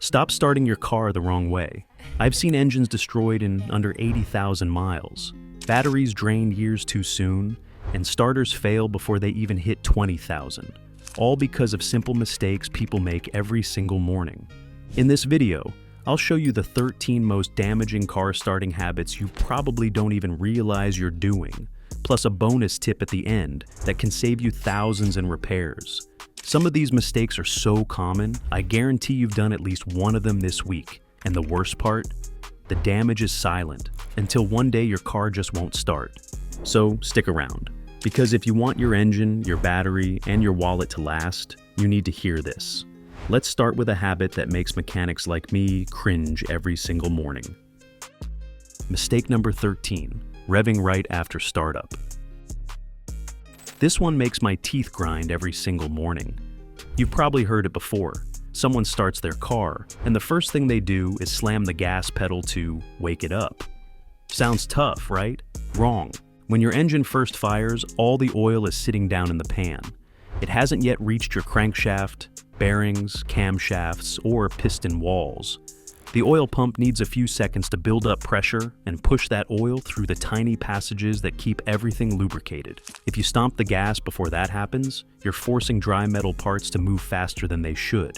Stop starting your car the wrong way. I've seen engines destroyed in under 80,000 miles, batteries drained years too soon, and starters fail before they even hit 20,000, all because of simple mistakes people make every single morning. In this video, I'll show you the 13 most damaging car starting habits you probably don't even realize you're doing, plus a bonus tip at the end that can save you thousands in repairs. Some of these mistakes are so common, I guarantee you've done at least one of them this week. And the worst part? The damage is silent until one day your car just won't start. So stick around, because if you want your engine, your battery, and your wallet to last, you need to hear this. Let's start with a habit that makes mechanics like me cringe every single morning. Mistake number 13, revving right after startup. This one makes my teeth grind every single morning. You've probably heard it before. Someone starts their car, and the first thing they do is slam the gas pedal to wake it up. Sounds tough, right? Wrong. When your engine first fires, all the oil is sitting down in the pan. It hasn't yet reached your crankshaft, bearings, camshafts, or piston walls. The oil pump needs a few seconds to build up pressure and push that oil through the tiny passages that keep everything lubricated. If you stomp the gas before that happens, you're forcing dry metal parts to move faster than they should.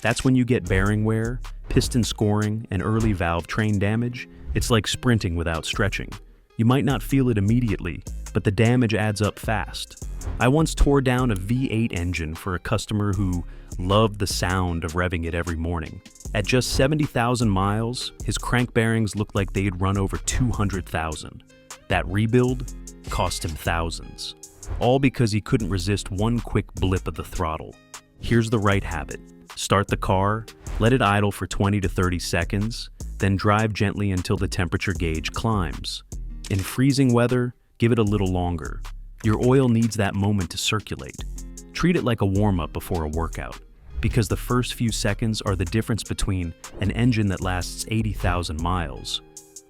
That's when you get bearing wear, piston scoring, and early valve train damage. It's like sprinting without stretching. You might not feel it immediately, but the damage adds up fast. I once tore down a V8 engine for a customer who loved the sound of revving it every morning. At just 70,000 miles, his crank bearings looked like they'd run over 200,000. That rebuild cost him thousands, all because he couldn't resist one quick blip of the throttle. Here's the right habit. Start the car, let it idle for 20 to 30 seconds, then drive gently until the temperature gauge climbs. In freezing weather, give it a little longer. Your oil needs that moment to circulate. Treat it like a warm-up before a workout, because the first few seconds are the difference between an engine that lasts 80,000 miles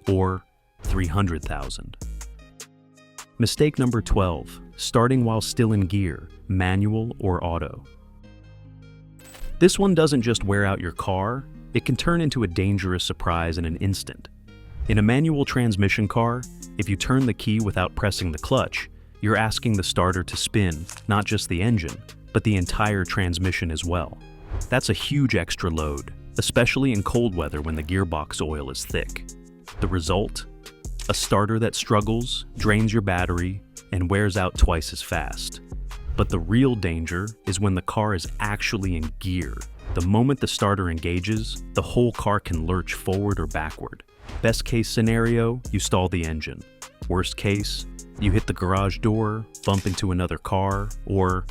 or 300,000. Mistake number 12, starting while still in gear, manual or auto. This one doesn't just wear out your car, it can turn into a dangerous surprise in an instant. In a manual transmission car, if you turn the key without pressing the clutch, you're asking the starter to spin not just the engine, but the entire transmission as well. That's a huge extra load, especially in cold weather when the gearbox oil is thick. The result? A starter that struggles, drains your battery, and wears out twice as fast. But the real danger is when the car is actually in gear. The moment the starter engages, the whole car can lurch forward or backward. Best case scenario, you stall the engine. Worst case, you hit the garage door, bump into another car, or,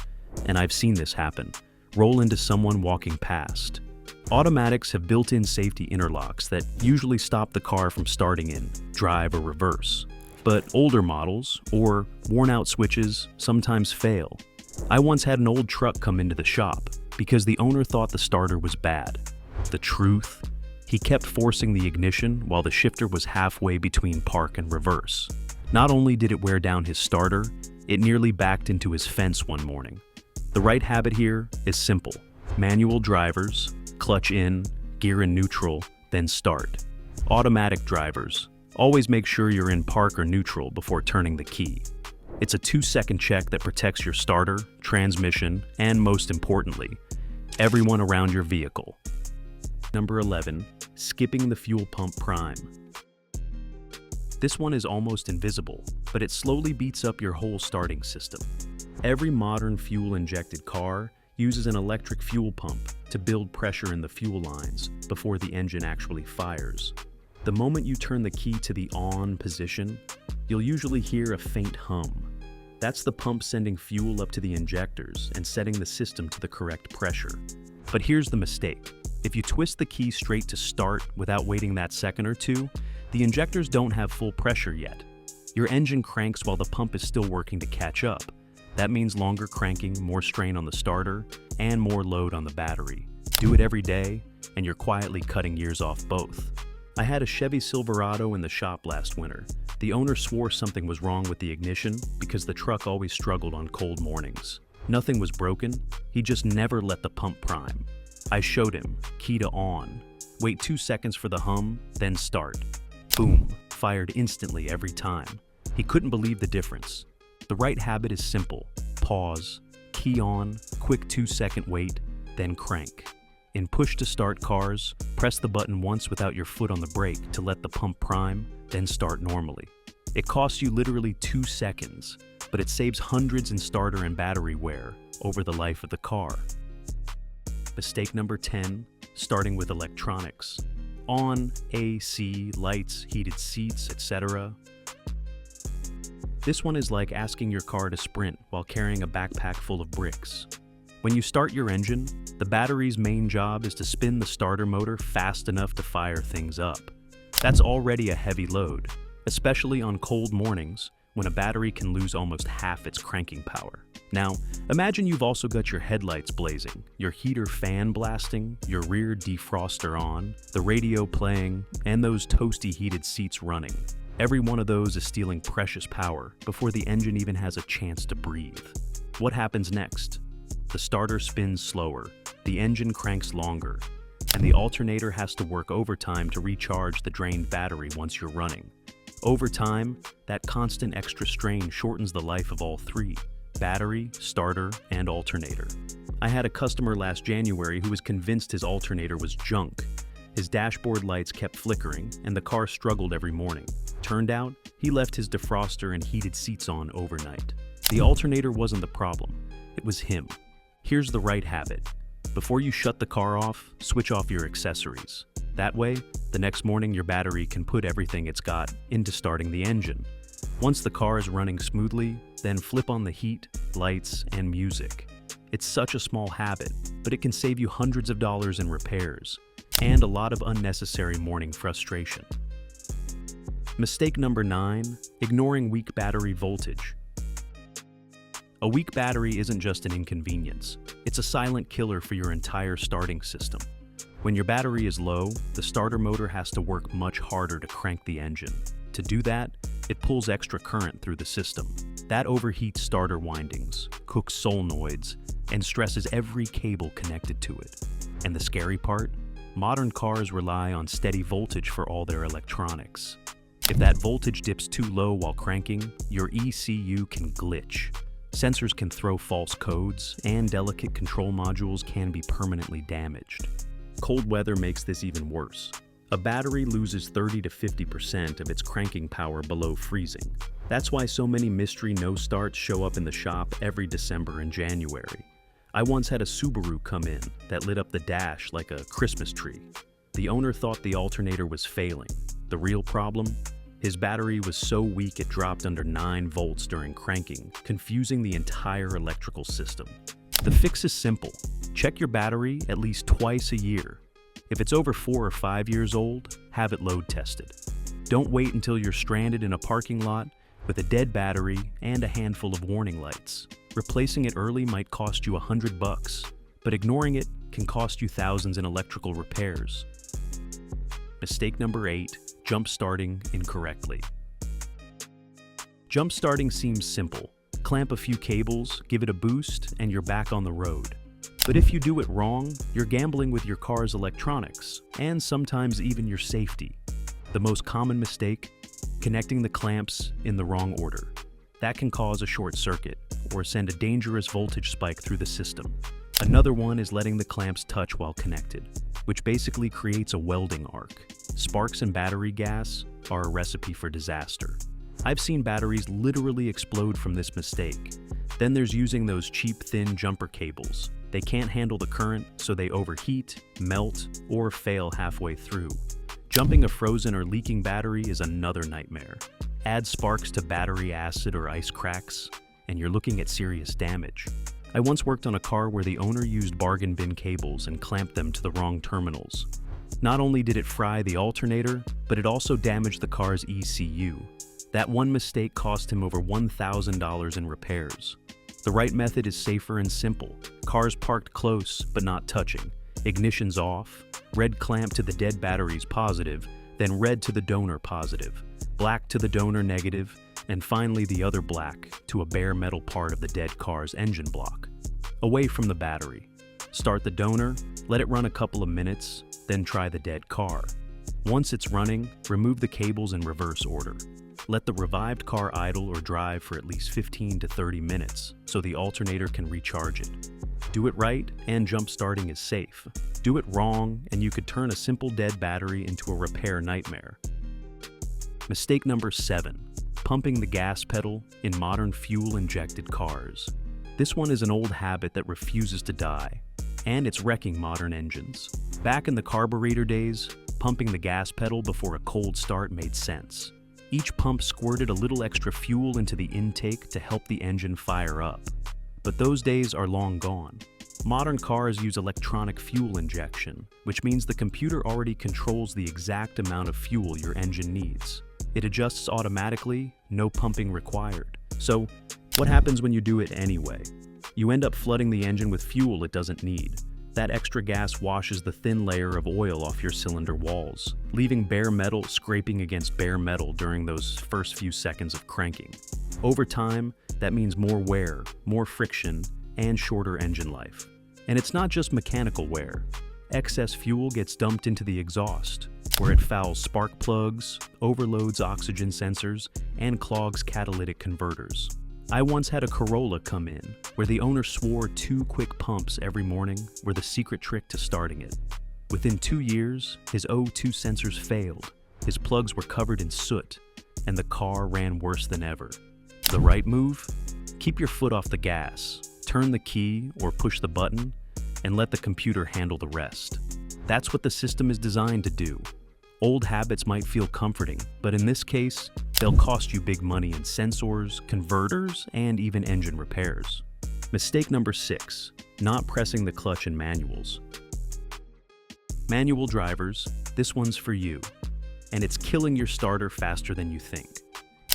and I've seen this happen, roll into someone walking past. Automatics have built-in safety interlocks that usually stop the car from starting in drive or reverse. But older models, or worn-out switches, sometimes fail. I once had an old truck come into the shop because the owner thought the starter was bad. The truth? He kept forcing the ignition while the shifter was halfway between park and reverse. Not only did it wear down his starter, it nearly backed into his fence one morning. The right habit here is simple. Manual drivers, clutch in, gear in neutral, then start. Automatic drivers, always make sure you're in park or neutral before turning the key. It's a 2-second check that protects your starter, transmission, and most importantly, everyone around your vehicle. Number 11, skipping the fuel pump prime. This one is almost invisible, but it slowly beats up your whole starting system. Every modern fuel-injected car uses an electric fuel pump to build pressure in the fuel lines before the engine actually fires. The moment you turn the key to the on position, you'll usually hear a faint hum. That's the pump sending fuel up to the injectors and setting the system to the correct pressure. But here's the mistake. If you twist the key straight to start without waiting that second or two, the injectors don't have full pressure yet. Your engine cranks while the pump is still working to catch up. That means longer cranking, more strain on the starter, and more load on the battery. Do it every day, and you're quietly cutting years off both. I had a Chevy Silverado in the shop last winter. The owner swore something was wrong with the ignition because the truck always struggled on cold mornings. Nothing was broken, he just never let the pump prime. I showed him, key to on. Wait 2 seconds for the hum, then start. Boom, fired instantly every time. He couldn't believe the difference. The right habit is simple. Pause, key on, quick 2-second wait, then crank. In push-to-start cars, press the button once without your foot on the brake to let the pump prime, then start normally. It costs you literally 2 seconds, but it saves hundreds in starter and battery wear over the life of the car. Mistake number 10, starting with electronics. On, AC, lights, heated seats, etc. This one is like asking your car to sprint while carrying a backpack full of bricks. When you start your engine, the battery's main job is to spin the starter motor fast enough to fire things up. That's already a heavy load, especially on cold mornings when a battery can lose almost half its cranking power. Now, imagine you've also got your headlights blazing, your heater fan blasting, your rear defroster on, the radio playing, and those toasty heated seats running. Every one of those is stealing precious power before the engine even has a chance to breathe. What happens next? The starter spins slower, the engine cranks longer, and the alternator has to work overtime to recharge the drained battery once you're running. Over time, that constant extra strain shortens the life of all three: battery, starter, and alternator. I had a customer last January who was convinced his alternator was junk. His dashboard lights kept flickering, and the car struggled every morning. Turned out, he left his defroster and heated seats on overnight. The alternator wasn't the problem, it was him. Here's the right habit. Before you shut the car off, switch off your accessories. That way, the next morning your battery can put everything it's got into starting the engine. Once the car is running smoothly, then flip on the heat, lights, and music. It's such a small habit, but it can save you hundreds of dollars in repairs and a lot of unnecessary morning frustration. Mistake number 9, ignoring weak battery voltage. A weak battery isn't just an inconvenience, it's a silent killer for your entire starting system. When your battery is low, the starter motor has to work much harder to crank the engine. To do that, it pulls extra current through the system. That overheats starter windings, cooks solenoids, and stresses every cable connected to it. And the scary part? Modern cars rely on steady voltage for all their electronics. If that voltage dips too low while cranking, your ECU can glitch. Sensors can throw false codes, and delicate control modules can be permanently damaged. Cold weather makes this even worse. A battery loses 30 to 50% of its cranking power below freezing. That's why so many mystery no-starts show up in the shop every December and January. I once had a Subaru come in that lit up the dash like a Christmas tree. The owner thought the alternator was failing. The real problem? His battery was so weak it dropped under 9 volts during cranking, confusing the entire electrical system. The fix is simple. Check your battery at least twice a year. If it's over 4 or 5 years old, have it load tested. Don't wait until you're stranded in a parking lot with a dead battery and a handful of warning lights. Replacing it early might cost you $100, but ignoring it can cost you thousands in electrical repairs. Mistake number 8, jump starting incorrectly. Jump starting seems simple. Clamp a few cables, give it a boost, and you're back on the road. But if you do it wrong, you're gambling with your car's electronics, and sometimes even your safety. The most common mistake? Connecting the clamps in the wrong order. That can cause a short circuit, or send a dangerous voltage spike through the system. Another one is letting the clamps touch while connected, which basically creates a welding arc. Sparks and battery gas are a recipe for disaster. I've seen batteries literally explode from this mistake. Then there's using those cheap, thin jumper cables. They can't handle the current, so they overheat, melt, or fail halfway through. Jumping a frozen or leaking battery is another nightmare. Add sparks to battery acid or ice cracks, and you're looking at serious damage. I once worked on a car where the owner used bargain bin cables and clamped them to the wrong terminals. Not only did it fry the alternator, but it also damaged the car's ECU. That one mistake cost him over $1,000 in repairs. The right method is safer and simple. Cars parked close, but not touching. Ignition's off. Red clamp to the dead batteries positive, then red to the donor positive. Black to the donor negative, and finally the other black to a bare metal part of the dead car's engine block. Away from the battery. Start the donor, let it run a couple of minutes, then try the dead car. Once it's running, remove the cables in reverse order. Let the revived car idle or drive for at least 15 to 30 minutes so the alternator can recharge it. Do it right and jump starting is safe. Do it wrong and you could turn a simple dead battery into a repair nightmare. Mistake number 7. Pumping the gas pedal in modern fuel-injected cars. This one is an old habit that refuses to die, and it's wrecking modern engines. Back in the carburetor days, pumping the gas pedal before a cold start made sense. Each pump squirted a little extra fuel into the intake to help the engine fire up. But those days are long gone. Modern cars use electronic fuel injection, which means the computer already controls the exact amount of fuel your engine needs. It adjusts automatically, no pumping required. So, what happens when you do it anyway? You end up flooding the engine with fuel it doesn't need. That extra gas washes the thin layer of oil off your cylinder walls, leaving bare metal scraping against bare metal during those first few seconds of cranking. Over time, that means more wear, more friction, and shorter engine life. And it's not just mechanical wear. Excess fuel gets dumped into the exhaust, where it fouls spark plugs, overloads oxygen sensors, and clogs catalytic converters. I once had a Corolla come in, where the owner swore 2 quick pumps every morning were the secret trick to starting it. Within 2 years, his O2 sensors failed, his plugs were covered in soot, and the car ran worse than ever. The right move? Keep your foot off the gas, turn the key or push the button, and let the computer handle the rest. That's what the system is designed to do. Old habits might feel comforting, but in this case, they'll cost you big money in sensors, converters, and even engine repairs. Mistake number 6, not pressing the clutch in manuals. Manual drivers, this one's for you. And it's killing your starter faster than you think.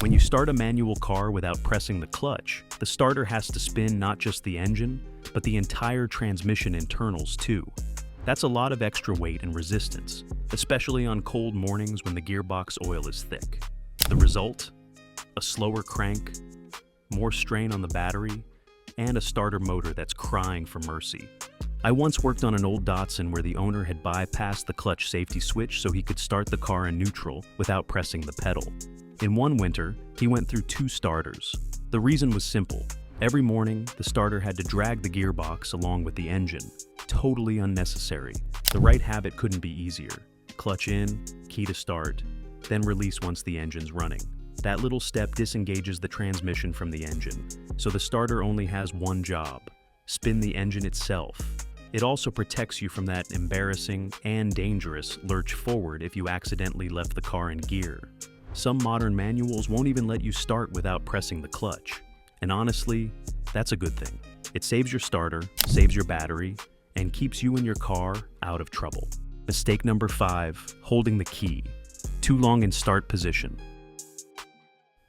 When you start a manual car without pressing the clutch, the starter has to spin not just the engine, but the entire transmission internals too. That's a lot of extra weight and resistance, especially on cold mornings when the gearbox oil is thick. The result? A slower crank, more strain on the battery, and a starter motor that's crying for mercy. I once worked on an old Datsun where the owner had bypassed the clutch safety switch so he could start the car in neutral without pressing the pedal. In one winter, he went through 2 starters. The reason was simple. Every morning, the starter had to drag the gearbox along with the engine. Totally unnecessary. The right habit couldn't be easier. Clutch in, key to start, then release once the engine's running. That little step disengages the transmission from the engine, so the starter only has one job: spin the engine itself. It also protects you from that embarrassing and dangerous lurch forward if you accidentally left the car in gear. Some modern manuals won't even let you start without pressing the clutch. And honestly, that's a good thing. It saves your starter, saves your battery, and keeps you and your car out of trouble. Mistake number 5, holding the key. Too long in start position.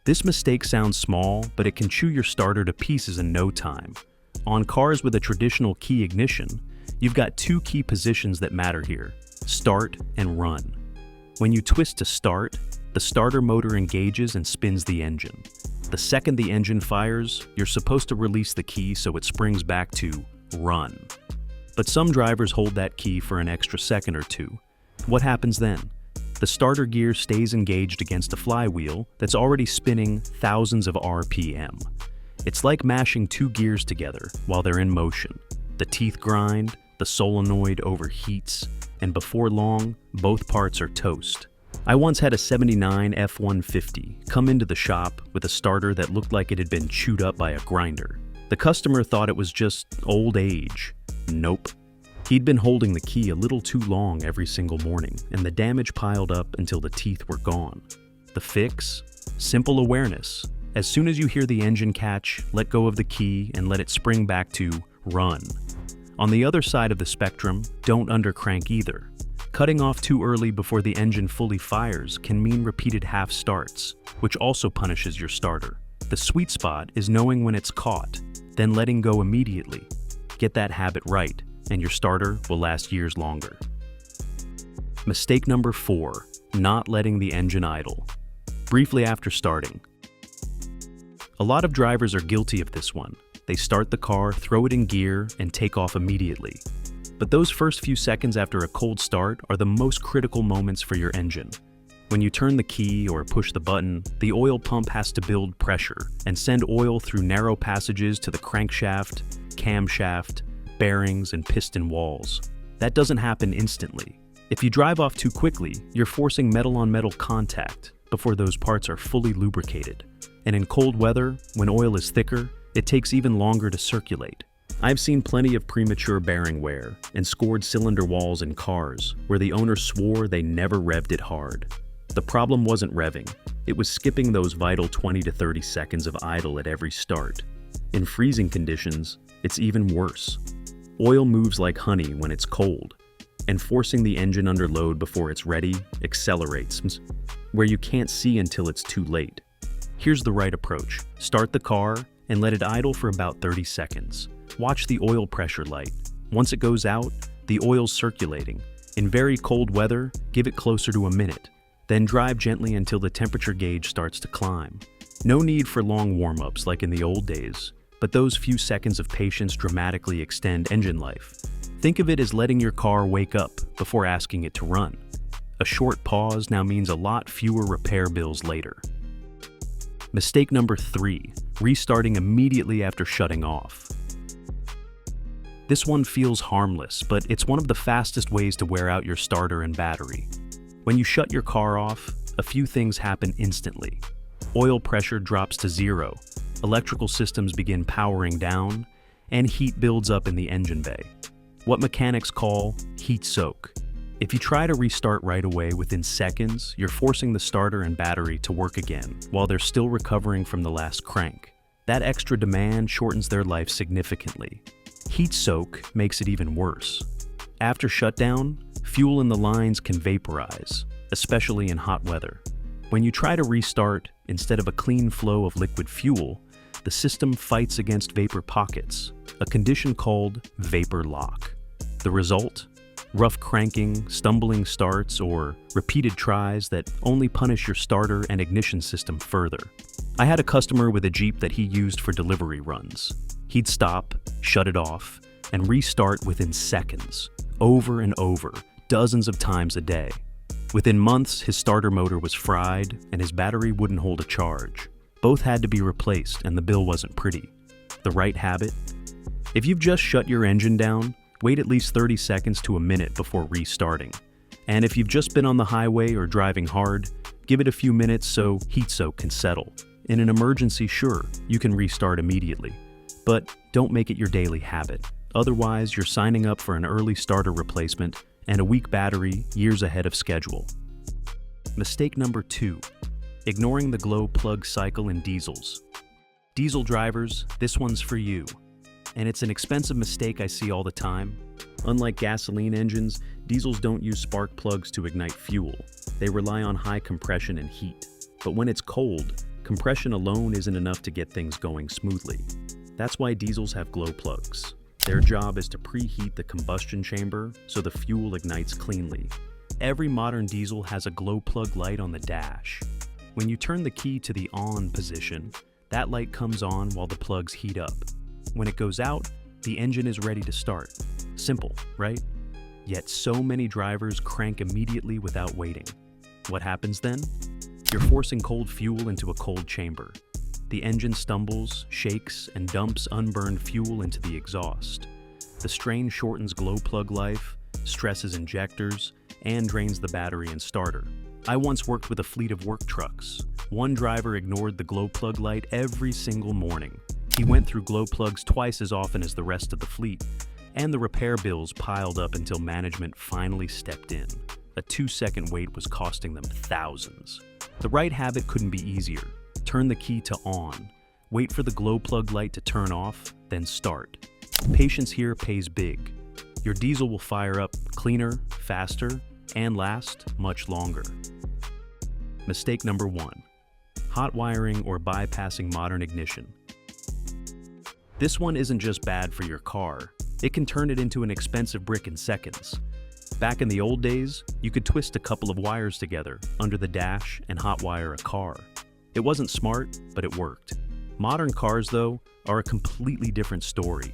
This mistake sounds small, but it can chew your starter to pieces in no time. On cars with a traditional key ignition, you've got 2 key positions that matter here: start and run. When you twist to start, the starter motor engages and spins the engine. The second the engine fires, you're supposed to release the key so it springs back to run. But some drivers hold that key for an extra second or 2. What happens then? The starter gear stays engaged against a flywheel that's already spinning thousands of RPM. It's like mashing 2 gears together while they're in motion. The teeth grind, the solenoid overheats, and before long, both parts are toast. I once had a '79 F-150 come into the shop with a starter that looked like it had been chewed up by a grinder. The customer thought it was just old age. Nope. He'd been holding the key a little too long every single morning, and the damage piled up until the teeth were gone. The fix? Simple awareness. As soon as you hear the engine catch, let go of the key and let it spring back to run. On the other side of the spectrum, don't undercrank either. Cutting off too early before the engine fully fires can mean repeated half starts, which also punishes your starter. The sweet spot is knowing when it's caught, then letting go immediately. Get that habit right, and your starter will last years longer. Mistake number 4, not letting the engine idle. Briefly after starting. A lot of drivers are guilty of this one. They start the car, throw it in gear, and take off immediately. But those first few seconds after a cold start are the most critical moments for your engine. When you turn the key or push the button, the oil pump has to build pressure and send oil through narrow passages to the crankshaft, camshaft, bearings, and piston walls. That doesn't happen instantly. If you drive off too quickly, you're forcing metal-on-metal contact before those parts are fully lubricated. And in cold weather, when oil is thicker, it takes even longer to circulate. I've seen plenty of premature bearing wear and scored cylinder walls in cars where the owner swore they never revved it hard. The problem wasn't revving, it was skipping those vital 20 to 30 seconds of idle at every start. In freezing conditions, it's even worse. Oil moves like honey when it's cold, and forcing the engine under load before it's ready accelerates, where you can't see until it's too late. Here's the right approach. Start the car and let it idle for about 30 seconds. Watch the oil pressure light. Once it goes out, the oil's circulating. In very cold weather, give it closer to a minute. Then drive gently until the temperature gauge starts to climb. No need for long warm-ups like in the old days, but those few seconds of patience dramatically extend engine life. Think of it as letting your car wake up before asking it to run. A short pause now means a lot fewer repair bills later. Mistake number 3, restarting immediately after shutting off. This one feels harmless, but it's one of the fastest ways to wear out your starter and battery. When you shut your car off, a few things happen instantly. Oil pressure drops to 0, electrical systems begin powering down, and heat builds up in the engine bay. What mechanics call heat soak. If you try to restart right away within seconds, you're forcing the starter and battery to work again while they're still recovering from the last crank. That extra demand shortens their life significantly. Heat soak makes it even worse. After shutdown, fuel in the lines can vaporize, especially in hot weather. When you try to restart, instead of a clean flow of liquid fuel, the system fights against vapor pockets, a condition called vapor lock. The result? Rough cranking, stumbling starts, or repeated tries that only punish your starter and ignition system further. I had a customer with a Jeep that he used for delivery runs. He'd stop, shut it off, and restart within seconds, over and over, dozens of times a day. Within months, his starter motor was fried and his battery wouldn't hold a charge. Both had to be replaced and the bill wasn't pretty. The right habit? If you've just shut your engine down, wait at least 30 seconds to a minute before restarting. And if you've just been on the highway or driving hard, give it a few minutes so heat soak can settle. In an emergency, sure, you can restart immediately. But don't make it your daily habit. Otherwise, you're signing up for an early starter replacement and a weak battery years ahead of schedule. Mistake number 2, ignoring the glow plug cycle in diesels. Diesel drivers, this one's for you. And it's an expensive mistake I see all the time. Unlike gasoline engines, diesels don't use spark plugs to ignite fuel. They rely on high compression and heat. But when it's cold, compression alone isn't enough to get things going smoothly. That's why diesels have glow plugs. Their job is to preheat the combustion chamber so the fuel ignites cleanly. Every modern diesel has a glow plug light on the dash. When you turn the key to the on position, that light comes on while the plugs heat up. When it goes out, the engine is ready to start. Simple, right? Yet so many drivers crank immediately without waiting. What happens then? You're forcing cold fuel into a cold chamber. The engine stumbles, shakes, and dumps unburned fuel into the exhaust. The strain shortens glow plug life, stresses injectors, and drains the battery and starter. I once worked with a fleet of work trucks. One driver ignored the glow plug light every single morning. He went through glow plugs twice as often as the rest of the fleet, and the repair bills piled up until management finally stepped in. A 2-second wait was costing them thousands. The right habit couldn't be easier. Turn the key to on. Wait for the glow plug light to turn off, then start. Patience here pays big. Your diesel will fire up cleaner, faster, and last much longer. Mistake number 1. Hot wiring or bypassing modern ignition. This one isn't just bad for your car. It can turn it into an expensive brick in seconds. Back in the old days, you could twist a couple of wires together under the dash and hotwire a car. It wasn't smart, but it worked. Modern cars, though, are a completely different story.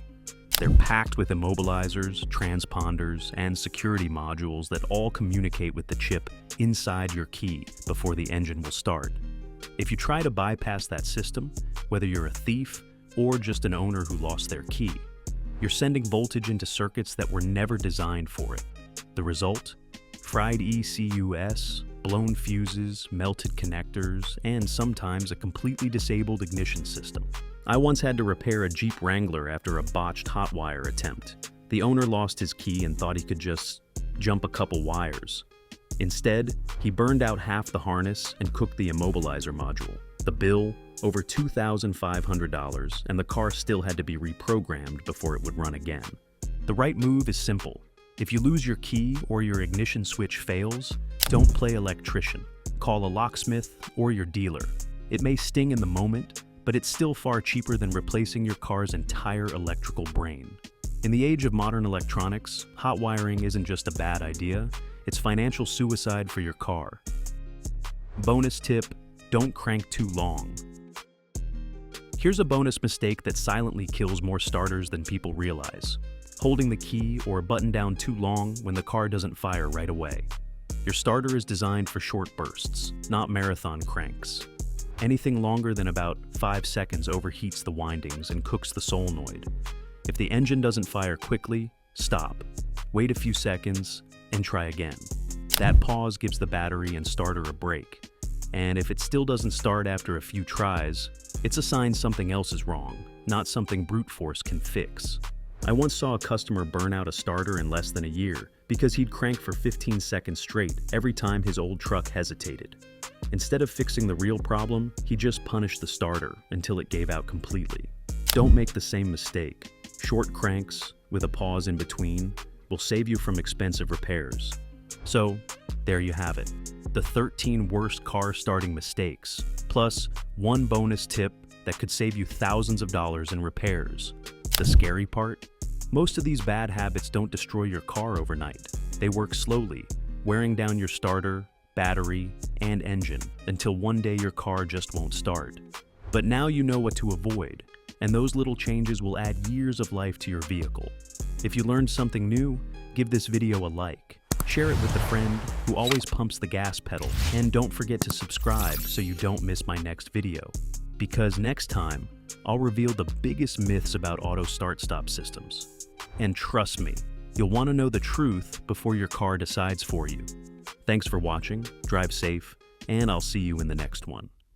They're packed with immobilizers, transponders, and security modules that all communicate with the chip inside your key before the engine will start. If you try to bypass that system, whether you're a thief or just an owner who lost their key, you're sending voltage into circuits that were never designed for it. The result? Fried ECUs, blown fuses, melted connectors, and sometimes a completely disabled ignition system. I once had to repair a Jeep Wrangler after a botched hot wire attempt. The owner lost his key and thought he could just jump a couple wires. Instead, he burned out half the harness and cooked the immobilizer module. The bill, over $2,500, and the car still had to be reprogrammed before it would run again. The right move is simple. If you lose your key or your ignition switch fails, don't play electrician. Call a locksmith or your dealer. It may sting in the moment, but it's still far cheaper than replacing your car's entire electrical brain. In the age of modern electronics, hot wiring isn't just a bad idea, it's financial suicide for your car. Bonus tip: don't crank too long. Here's a bonus mistake that silently kills more starters than people realize: holding the key or button down too long when the car doesn't fire right away. Your starter is designed for short bursts, not marathon cranks. Anything longer than about 5 seconds overheats the windings and cooks the solenoid. If the engine doesn't fire quickly, stop. Wait a few seconds and try again. That pause gives the battery and starter a break. And if it still doesn't start after a few tries, it's a sign something else is wrong, not something brute force can fix. I once saw a customer burn out a starter in less than a year because he'd crank for 15 seconds straight every time his old truck hesitated. Instead of fixing the real problem, he just punished the starter until it gave out completely. Don't make the same mistake. Short cranks, with a pause in between, will save you from expensive repairs. So, there you have it. The 13 worst car starting mistakes, plus one bonus tip that could save you thousands of dollars in repairs. The scary part? Most of these bad habits don't destroy your car overnight. They work slowly, wearing down your starter, battery, and engine until one day your car just won't start. But now you know what to avoid, and those little changes will add years of life to your vehicle. If you learned something new, give this video a like. Share it with a friend who always pumps the gas pedal, and don't forget to subscribe so you don't miss my next video. Because next time, I'll reveal the biggest myths about auto start-stop systems. And trust me, you'll want to know the truth before your car decides for you. Thanks for watching, drive safe, and I'll see you in the next one.